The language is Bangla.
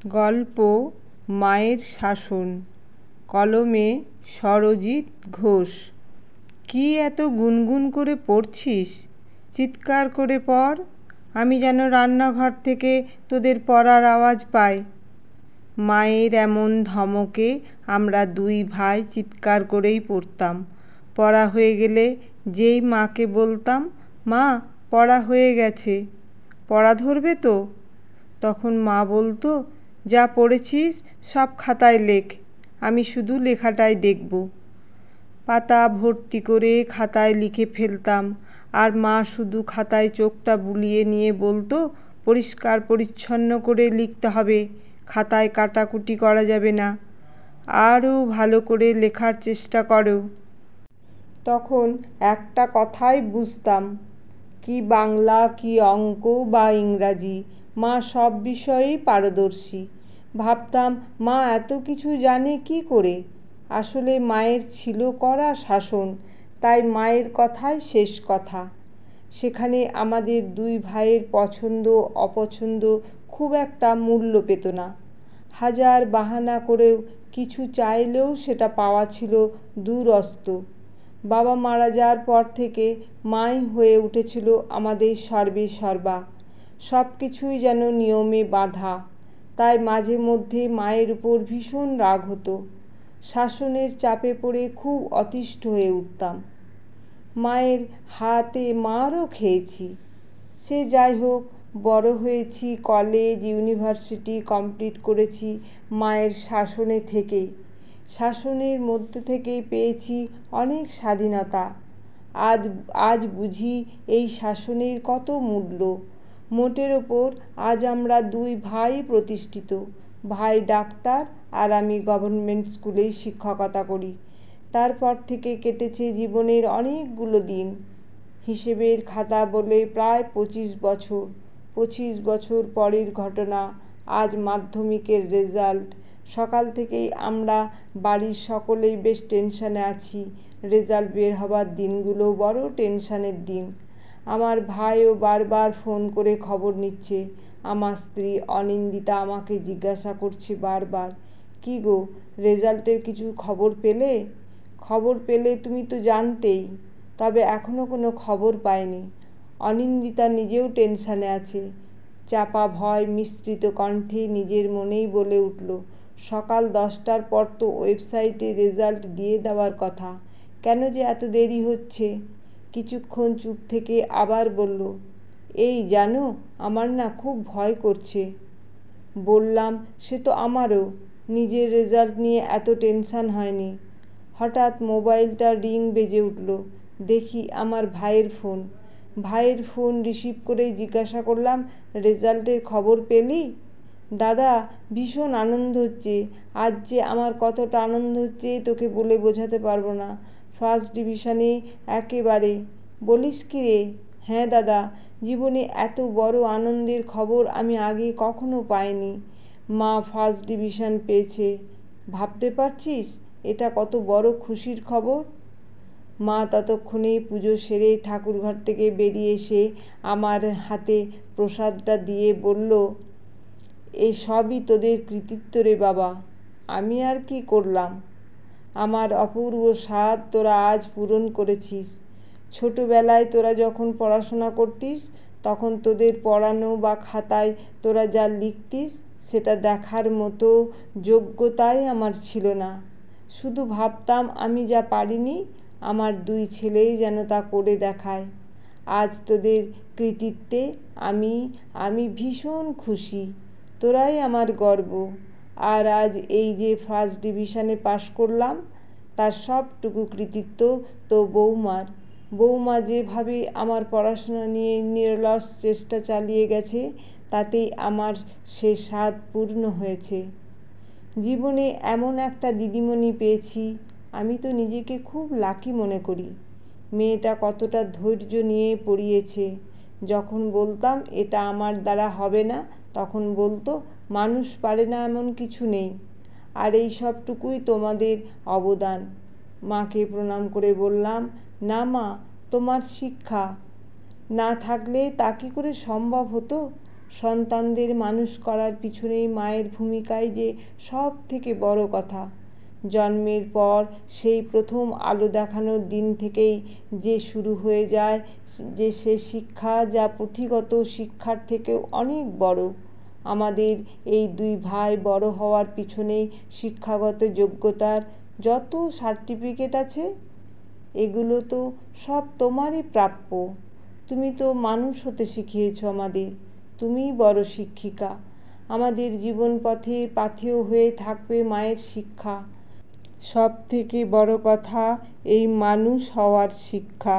গল্প মায়ের শাসন, কলমে সরজিৎ ঘোষ। কি এত গুনগুন করে পড়ছিস? চিৎকার করে পড়, আমি যেন রান্নাঘর থেকে তোদের পড়ার আওয়াজ পাই। মায়ের এমন ধমকে আমরা দুই ভাই চিৎকার করেই পড়তাম। পড়া হয়ে গেলে যেই মাকে বলতাম, মা পড়া হয়ে গেছে, পড়া ধরবে তো? তখন মা বলতো, যা পড়েছিস সব খাতায় লেখ, আমি শুধু লেখাটাই দেখব। পাতা ভর্তি করে খাতায় লিখে ফেলতাম, আর মা শুধু খাতায় চোখটা বুলিয়ে নিয়ে বলতো, পরিষ্কার পরিচ্ছন্ন করে লিখতে হবে, খাতায় কাটাকুটি করা যাবে না, আরও ভালো করে লেখার চেষ্টা করো। তখন একটা কথাই বুঝতাম, কি বাংলা, কি অঙ্ক বা ইংরাজি, মা সব বিষয়েই পারদর্শী। ভাবতাম, মা এত কিছু জানে কি করে? আসলে মায়ের ছিল কড়া শাসন, তাই মায়ের কথাই শেষ কথা। সেখানে আমাদের দুই ভাইয়ের পছন্দ অপছন্দ খুব একটা মূল্য পেত না। হাজার বাহানা করেও কিছু চাইলেও সেটা পাওয়া ছিল দুরস্ত। বাবা মারা যাওয়ার পর থেকে মাই হয়ে উঠেছিল আমাদের সর্বে সর্বা। সব কিছুই যেন নিয়মে বাঁধা, তাই মাঝে মধ্যে মায়ের উপর ভীষণ রাগ হতো। শাসনের চাপে পড়ে খুব অতিষ্ঠ হয়ে উঠতাম। মায়ের হাতে মারও খেয়েছি। সে যাই হোক, বড় হয়েছি, কলেজ ইউনিভার্সিটি কমপ্লিট করেছি মায়ের শাসনে থেকেই। শাসনের মধ্যে থেকেই পেয়েছি অনেক স্বাধীনতা। আজ বুঝি এই শাসনের কত মূল্য। মোটের ওপর আজ আমরা দুই ভাই প্রতিষ্ঠিত। ভাই ডাক্তার আর আমি গভর্নমেন্ট স্কুলেই শিক্ষকতা করি। তারপর থেকে কেটেছে জীবনের অনেকগুলো দিন। হিসেবের খাতা বলে প্রায় 25 বছর। 25 বছর পরের ঘটনা, আজ মাধ্যমিকের রেজাল্ট। সকাল থেকেই আমরা বাড়ির সকলেই বেশ টেনশনে আছি। রেজাল্ট বের হবার দিনগুলো বড় টেনশনের দিন। আমার ভাইও বারবার ফোন করে খবর নিচ্ছে। আমার স্ত্রী অনিন্দিতা আমাকে জিজ্ঞাসা করছে বারবার, কি গো, রেজাল্টের কিছু খবর পেলে? খবর পেলে তুমি তো জানতেই, তবে এখনও কোনো খবর পাইনি। অনিন্দিতা নিজেও টেনশনে আছে। চাপা ভয় মিশ্রিত কণ্ঠে নিজের মনেই বলে উঠল, সকাল 10টার পর তো ওয়েবসাইটে রেজাল্ট দিয়ে দেওয়ার কথা, কেন যে এত দেরি হচ্ছে? কিছুক্ষণ চুপ থেকে আবার বলল, এই জানো, আমার না খুব ভয় করছে। বললাম, সে তো আমারও। নিজের রেজাল্ট নিয়ে এত টেনশন হয়নি। হঠাৎ মোবাইলটা রিং বেজে উঠল। দেখি আমার ভাইয়ের ফোন। ভাইয়ের ফোন রিসিভ করেই জিজ্ঞাসা করলাম, রেজাল্টের খবর পেলি? দাদা, ভীষণ আনন্দ হচ্ছে। আজ যে আমার কতটা আনন্দ হচ্ছে তোকে বলে বোঝাতে পারবো না। ফার্স্ট ডিভিশনে একেবারে। বলিস কি রে? হ্যাঁ দাদা, জীবনে এত বড় আনন্দের খবর আমি আগে কখনো পাইনি। মা ফার্স্ট ডিভিশন পেয়েছে। ভাবতে পারছিস এটা কত বড় খুশির খবর? মা ততক্ষণে পুজো সেরে ঠাকুরঘর থেকে বেরিয়ে এসে আমার হাতে প্রসাদটা দিয়ে বলল, এ সবই তোদের কৃতিত্ব রে বাবা, আমি আর কি করলাম? আমার অপূর্ব স্বাদ তোরা আজ পূরণ করেছিস। ছোটবেলায় তোরা যখন পড়াশোনা করতিস, তখন তোদের পড়ানো বা খাতায় তোরা যা লিখতিস সেটা দেখার মতো যোগ্যতাই আমার ছিল না। শুধু ভাবতাম আমি যা পারিনি, আমার দুই ছেলেই যেন তা করে দেখায়। আজ তোদের কৃতিত্বে আমি ভীষণ খুশি। তোরাই আমার গর্ব। আর আজ এই যে ফার্স্ট ডিভিশনে পাশ করলাম, তার সবটুকু কৃতিত্ব তো বৌমার। বৌমা যেভাবে আমার পড়াশোনা নিয়ে নিরলস চেষ্টা চালিয়ে গেছে, তাতেই আমার সে স্বাদ পূর্ণ হয়েছে। জীবনে এমন একটা দিদিমণি পেয়েছি, আমি তো নিজেকে খুব লাকি মনে করি। মেয়েটা কতটা ধৈর্য নিয়ে পড়িয়েছে। যখন বলতাম এটা আমার দ্বারা হবে না, তখন বলতো, মানুষ পারে না এমন কিছু নেই, আর এই সবটুকুই তোমাদের অবদান। মাকে প্রণাম করে বললাম, না মা, তোমার শিক্ষা না থাকলে তা কী করে সম্ভব হতো? সন্তানদের মানুষ করার পিছনেই মায়ের ভূমিকাই যে সব থেকে বড় কথা। জন্মের পর সেই প্রথম আলো দেখানোর দিন থেকেই যে শুরু হয়ে যায় যে সে শিক্ষা, যা পুঁথিগত শিক্ষার থেকেও অনেক বড়। আমাদের এই দুই ভাই বড় হওয়ার পিছনেই শিক্ষাগত যোগ্যতার যত সার্টিফিকেট আছে, এগুলো তো সব তোমারই প্রাপ্য। তুমি তো মানুষ হতে শিখিয়েছ আমাদের, তুমিই বড় শিক্ষিকা। আমাদের জীবন পথে পাথেয় হয়ে থাকবে মায়ের শিক্ষা। সব থেকে বড় কথা এই মানুষ হওয়ার শিক্ষা।